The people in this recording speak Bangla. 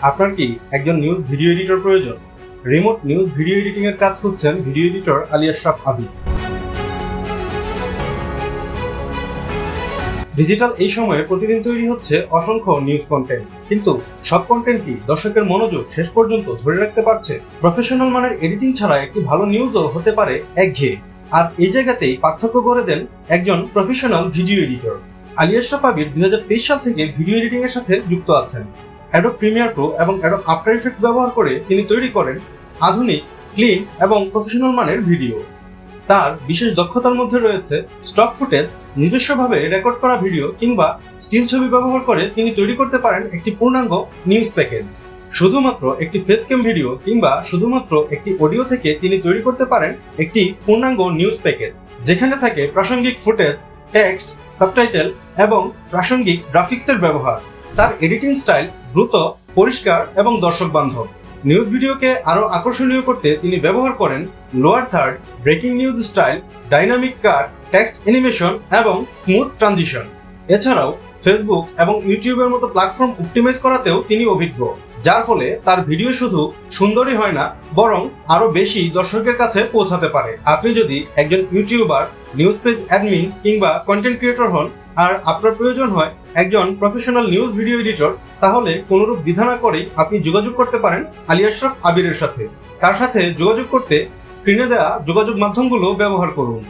আপনার কি একজন নিউজ ভিডিও এডিটর প্রয়োজন? রিমোট নিউজ ভিডিও এডিটিং এর কাজ খুঁজছেন video editor Ali Ashraf Abid. Digital এই সময়ে প্রতিদিন তৈরি হচ্ছে অসংখ্য নিউজ কন্টেন্ট, কিন্তু সব কন্টেন্ট কি দর্শকের মনোযোগ শেষ পর্যন্ত ধরে রাখতে পারছে? প্রফেশনাল মানের এডিটিং ছাড়া একটি ভালো নিউজও হতে পারে একঘেয়ে। আর এই জায়গাতেই পার্থক্য করে দেন একজন professional video editor. Ali Ashraf Abid 2023 সাল থেকে ভিডিও এডিটিং এর সাথে যুক্ত আছেন। অ্যাডোব প্রিমিয়ার প্রো এবং অ্যাডোব আফটার ইফেক্টস ব্যবহার করে তিনি তৈরি করেন আধুনিক, ক্লিন এবং প্রফেশনাল মানের ভিডিও। তার বিশেষ দক্ষতার মধ্যে রয়েছে স্টক ফুটেজ, নিজস্বভাবে রেকর্ড করা ভিডিও কিংবা স্টিল ছবি ব্যবহার করে তিনি তৈরি করতে পারেন একটি পূর্ণাঙ্গ নিউজ প্যাকেজ। শুধুমাত্র একটি ফেস ক্যাম ভিডিও কিংবা শুধুমাত্র একটি অডিও থেকে তিনি তৈরি করতে পারেন একটি পূর্ণাঙ্গ নিউজ প্যাকেজ, যেখানে থাকে প্রাসঙ্গিক ফুটেজ, টেক্সট, সাবটাইটেল এবং প্রাসঙ্গিক গ্রাফিক্সের ব্যবহার। তার এডিটিং স্টাইল দ্রুত, পরিষ্কার এবং দর্শক বান্ধব। নিউজ ভিডিওকে আরো আকর্ষণীয় করতে তিনি ব্যবহার করেন lower third, breaking news style, dynamic cut, text animation এবং স্মুথ ট্রানজিশন। এছাড়াও ফেসবুক এবং ইউটিউবের মতো প্ল্যাটফর্ম অপটিমাইজ করাতেও তিনি অভিজ্ঞ, যার ফলে তার ভিডিও শুধু সুন্দরই হয় না, বরং আরো বেশি দর্শকের কাছে পৌঁছাতে পারে। আপনি যদি একজন ইউটিউবার, নিউজ পেজ অ্যাডমিন কিংবা কন্টেন্ট ক্রিয়েটর হন আর আপনার প্রয়োজন হয় একজন প্রফেশনাল নিউজ ভিডিও এডিটর, তাহলে কোনরূপ দ্বিধা না করেই আপনি যোগাযোগ করতে পারেন আলী আশরাফ আবিদের সাথে। তার সাথে যোগাযোগ করতে স্ক্রিনে দেওয়া যোগাযোগ মাধ্যমগুলো ব্যবহার করুন।